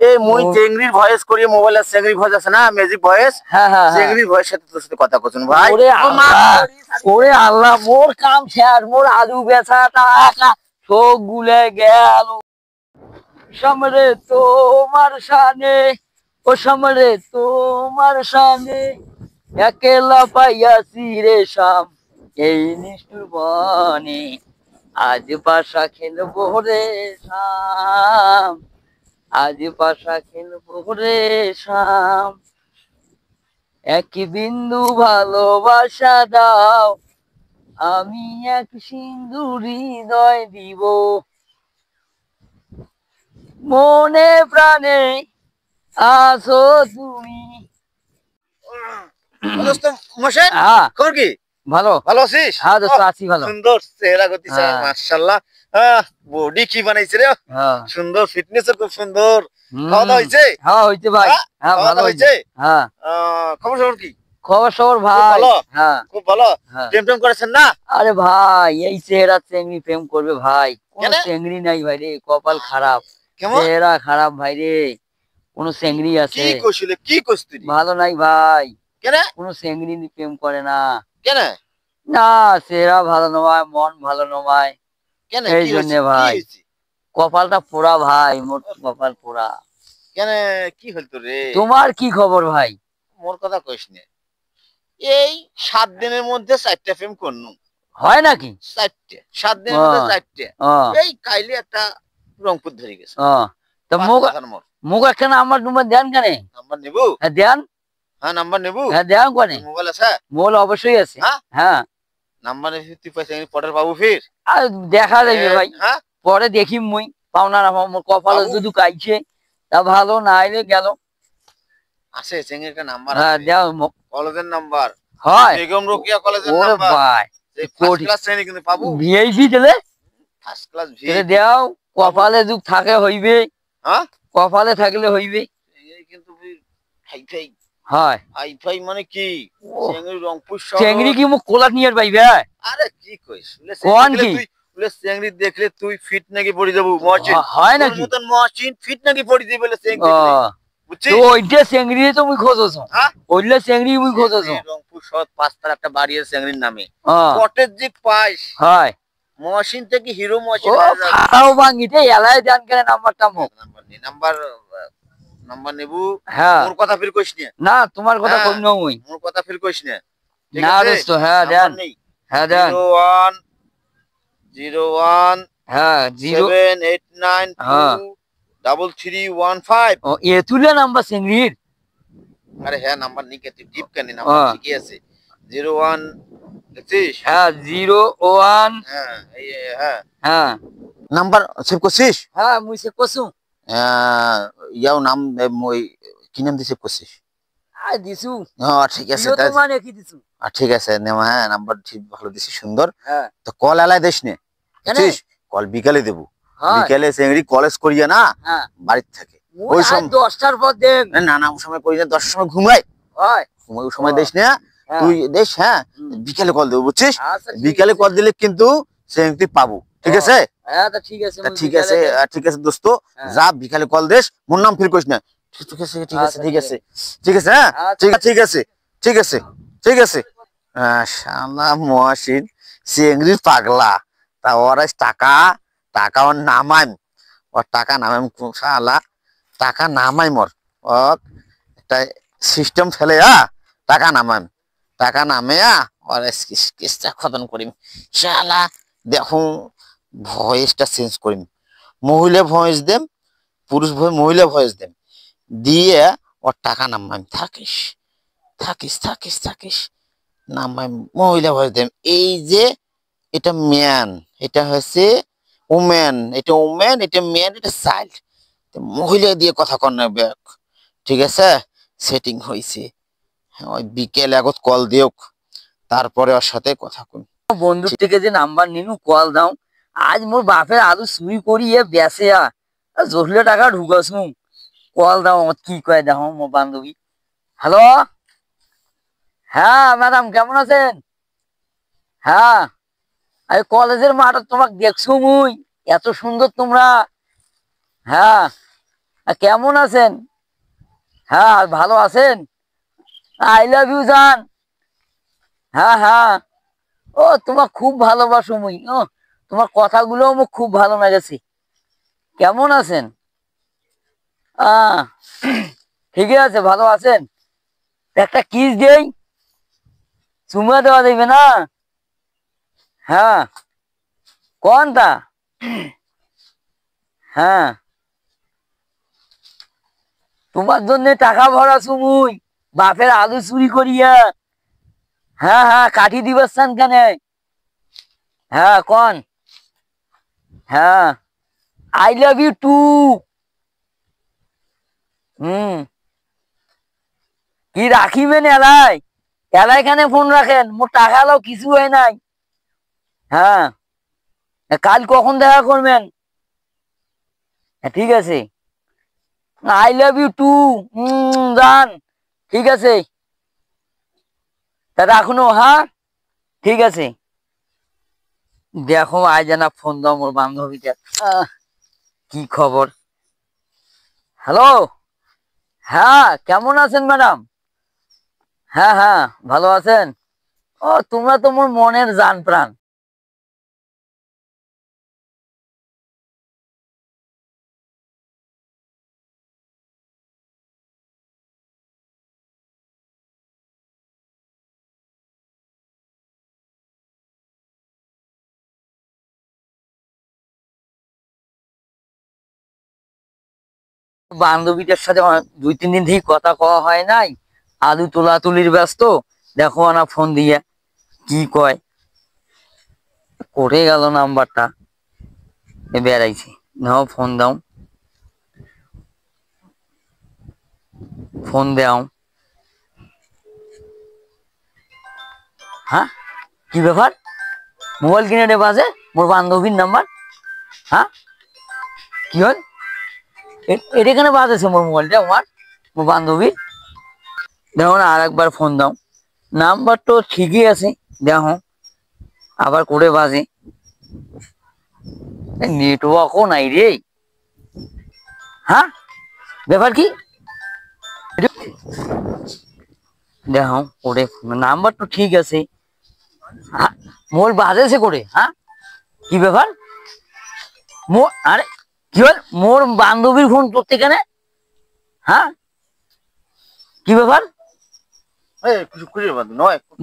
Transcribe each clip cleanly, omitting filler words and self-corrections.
এই মুই চেংড়ির ভয়েস করি মোবাইলে চেংড়ি ভয়েস আছে না ম্যাজিক ভয়েস চেংড়ির ভয়েস সাথে তোর সাথে কথা কইছুন ভাই ওরে আল্লাহ মোর কাম শেষ মোর আলু বেচাটা একা চোখ গুলে গেল সমরে তোমার শানে ও সমরে তোমার শানে একেলা পাইয়াছি রে শাম এই নিষ্ঠুর বনে আজ পাশা খেলবো রে শাম আজ পাশা খেলবো রে শাম এক বিন্দু ভালোবাসা দাও আমি এক সিন্ধু হৃদয় দিব মনে প্রাণে আছো তুমি দোস্ত মোশেন খবর কি ভালো ভালো আছিস হ্যাঁ দোস্ত আছি ভালো সুন্দর চেহারা গতিছে মাশাআল্লাহ বডি কি বানাইছে রে সুন্দর ফিটনেস খুব সুন্দর খাওয়া দাওয়া হইছে হ্যাঁ হইছে ভাই হ্যাঁ ভালো হইছে হ্যাঁ খবর সবর কি খবর সবর ভাই হ্যাঁ খুব ভালো প্রেম টেম করেছেন না আরে ভাই এই চেহারা চেংড়ি প্রেম করবে ভাই কোন চেংড়ি নাই ভাই রে কপাল খারাপ চেহারা খারাপ ভাই রে কোন চেংড়ি আছে কি কইছিলে কি কইছিস ভালো নাই ভাই কেন কোন চেংড়ি প্রেম করে না কেন না চেহারা ভালো নয় মন ভালো নয় কেন এই জন্য ভাই কপালটা পোড়া ভাই মোর কপাল পোড়া কেন কি হল তো রে তোমার কি খবর ভাই মোর কথা কইস না এই 7 দিনের মধ্যে 4টা প্রেম করনু হয় নাকি 4টে 7 দিনের মধ্যে 4টে এই কাইলে একটা রংপুর ধরে গেছে তো মুখ একটা নাম্বার দেন কেন নাম্বার নেব হ্যাঁ দেন হ্যাঁ নাম্বার নেব হ্যাঁ দেন কেন মোবাইল আছে মোবাইল অবশ্যই আছে হ্যাঁ নাম্বার তুই পয়সা পরের পাবো ফির আর দেখা যাবে ভাই পরে দেখি মুই পাওনা আমার কপালে যদি কাইছে তা ভালো না আইলে গেল আছে চেঙ্গের একটা নাম্বার হ্যাঁ দাও কলেজের নাম্বার হয় বেগম রোকিয়া কলেজের নাম্বার ওরে ভাই ফার্স্ট ক্লাস শ্রেণী কিন্তু পাবো ভিআইপি দিলে ফার্স্ট ক্লাস ভিআইপি দাও কপালে যুগ থাকে হইবে হ্যাঁ কপালে থাকলে হইবে এই কিন্তু হাইফাই হয় হাইফাই মানে কি চেঙ্গি রংপুর শহর চেঙ্গি কি মুখ কোলা নিয়ে পাইবে আরে কি কইস কোন কি বলে চেঙ্গি দেখলে তুই ফিট নাকি পড়ি যাবো মহসিন হয় নাকি মতন মহসিন ফিট নাকি পড়ি দিই বলে চেঙ্গি বুঝছিস তো ওইটা চেঙ্গি তো মুই খোঁজছ হ্যাঁ ওইলা চেঙ্গি মুই খোঁজছ রংপুর শহর 5টার একটা বাড়ি আছে চেঙ্গির নামে কটেজ জি পাইস হয় মহসিন থেকে হিরো মহসিন ও খাও ভাঙিতে এলাই জান কেন নাম্বারটা মুখ নাম্বার নেবু হ্যাঁ মোর কথা ফির কইস না না তোমার কথা কই না মুই মোর কথা ফির কইস না না দোস্ত হ্যাঁ দেন হ্যাঁ দেন 01 হ্যাঁ 078923315 ও এ তুলে নাম্বার চেঙ্গির আরে হ্যাঁ নাম্বার নিকে তুই টিপ কেন নাম্বার ঠিকই আছে 01 দেখছিস হ্যাঁ 01 হ্যাঁ এই হ্যাঁ হ্যাঁ নাম্বার সেভ করছিস হ্যাঁ মুই সেভ করছু ইয়াও নাম মই কি নাম দিছে করছিস আই দিছু ঠিক আছে তো মানে কি দিছু ঠিক আছে নেমা হ্যাঁ নাম্বার ঠিক ভালো দিছিস সুন্দর হ্যাঁ তো কল এলাই দেশ নে বুঝছিস কল বিকালে দেব বিকালে চেংড়ি কলেজ করিয়া না বাড়িতে থাকে ওই সময় 10টার পর দেন না না ওই সময় করি না 10টার সময় ঘুমাই হয় ওই সময় দেশ না তুই দেশ হ্যাঁ বিকালে কল দেব বুঝছিস বিকালে কল দিলে কিন্তু চেংড়ি পাবো ঠিক আছে হ্যাঁ তা ঠিক আছে ঠিক আছে দোস্ত যা বিকালে কল দেশ মোর নাম ফির কইস না ঠিক আছে ঠিক আছে ঠিক আছে ঠিক আছে হ্যাঁ ঠিক আছে ঠিক আছে ঠিক আছে শালা মহসিন চেংড়ির পাগলা তা ওরা টাকা ওর নামাইম ওর টাকা নামাইম শালা টাকা নামাই মোর ওর একটা সিস্টেম ফেলে টাকা নামে ওর কেসটা খতম করিম শালা দেখো ভয়েসটা চেঞ্জ করিম মহিলা ভয়েস দেম পুরুষ মহিলা ভয়েস দেম দিয়ে ওর টাকা নামাইম থাকিস নামাইম মহিলা ভয়েস দেম এই যে এটা ম্যান এটা হচ্ছে ওম্যান এটা ওম্যান এটা ম্যান এটা চাইল্ড মহিলা দিয়ে কথা কর না ব্যাক ঠিক আছে সেটিং হইছে ওই বিকেল আগত কল দিও তারপরে ওর সাথে কথা কই বন্ধু থেকে যে নাম্বার নিনু কল দাও আজ মোর বাপের আলু চুরি করিয়ে বেচে জহলে টাকা ঢুকাছু কল দাও কি কয় দেখো মোর বান্ধবী হ্যালো হ্যাঁ ম্যাডাম কেমন আছেন হ্যাঁ আরে কলেজের মাঠ তোমাকে দেখছো মুই এত সুন্দর তোমরা হ্যাঁ কেমন আছেন? হ্যাঁ ভালো আছেন? আই লাভ ইউ জান। হ্যাঁ হ্যাঁ, ও তোমার খুব ভালোবাসো মুই। ও তোমার কথাগুলো আমার খুব ভালো লেগেছে। কেমন আছেন? আহ ঠিকই আছে, ভালো আছেন? একটা কিস দেই, চুমা দেওয়া দেবে না? হ্যাঁ কোনটা? হ্যাঁ তোমার জন্য টাকা ভরাছু মুই, বাপের আলু চুরি করিয়া। হ্যাঁ হ্যাঁ কাঠি দিবাসান কেন? হ্যাঁ কোন? হ্যাঁ আই লাভ ইউ টু। হুম কি রাখিবেন এলাই? এলাই খানে ফোন রাখেন, মোর টাকা এলাও কিছু হয় নাই। হ্যাঁ কাল কখন দেখা করবেন? ঠিক আছে, আই লাভ ইউ টু। জান ঠিক আছে, তা রাখুন। হ্যাঁ ঠিক আছে। দেখো আজ না ফোন দাও মোর বান্ধবীটা। কি খবর? হ্যালো, হ্যাঁ কেমন আছেন ম্যাডাম? হ্যাঁ হ্যাঁ ভালো আছেন? ও তোমরা তো মোর মনের জান প্রাণ। বান্ধবীদের সাথে 2-3 দিন থেকে কথা কওয়া হয় নাই, আলু তোলা তুলির ব্যস্ত। দেখো না ফোন দিয়ে কি কয়, করে গেল নাম্বারটা। বেড়াইছি, নাও ফোন দাও, ফোন দাও। হ্যাঁ কি ব্যাপার, মোবাইল কিনে রে বাজে মোর বান্ধবীর নাম্বার? হ্যাঁ কি হল এটা কেন বাজেছে মোর মোবাইলটা? মোর বান্ধবীর। দেখো না আর একবার ফোন দাও, নাম্বার তো ঠিকই আছে। দেখো আবার করে বাজে, নেটওয়ার্কও নাই রে। হ্যাঁ ব্যাপার কি? দেখো করে নাম্বার তো ঠিক আছে, মোর বাজেছে করে। হ্যাঁ কি ব্যাপার? আরে কি হল, মোর বান্ধবীর ফোন করতে কেন? হ্যাঁ কি ব্যাপার?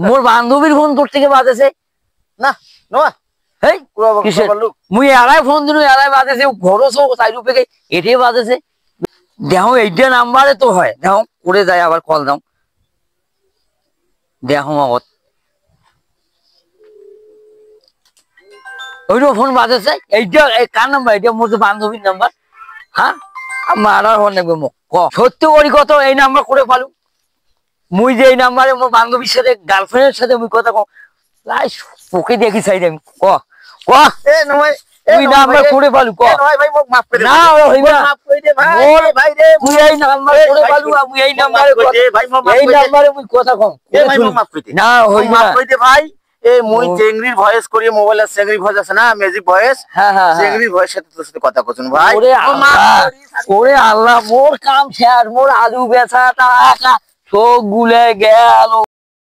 মোর বান্ধবীর ফোন তোর থেকে বাজেছে না নয়। এই কিসের? মুই এলাই ফোন দিনু, এলাই বাজেছে, ঘরও সাইড উপরে এটাই বাজেছে। দেখো এইটা নাম্বারে তো হয়, দেখো করে যায় আবার কল দাও। দেখো আগত ওইটা ফোন বাজেছে, এইটা কার নাম্বার? এটা মোর বান্ধবীর নাম্বার। হ্যাঁ মারার ফোন নেবে মোক সত্যি করি কত এই নাম্বার করে পালু মুই যে এই নাম্বারে মোর বান্ধবীর সাথে গার্লফ্রেন্ডের সাথে মুই কথা কম ওকে দেখি চাই আমি ক ক তুই নাম্বার করে পালু ক না তুই এই নাম্বার করে পালু আমি এই নাম্বারে মুই কথা কম না হই না ভাই। এই মুই চেংড়ির ভয়েস করি, মোবাইলের চেংড়ি ভয়েস আছে না, ম্যাজিক ভয়েস। হ্যাঁ হ্যাঁ চেংড়ির ভয়েস সাথে তোর সাথে কথা কইছুন ভাই। ওরে আল্লাহ মোর কাম শেষ, মোর আলু বেচা টাকা সব গুলে গেল।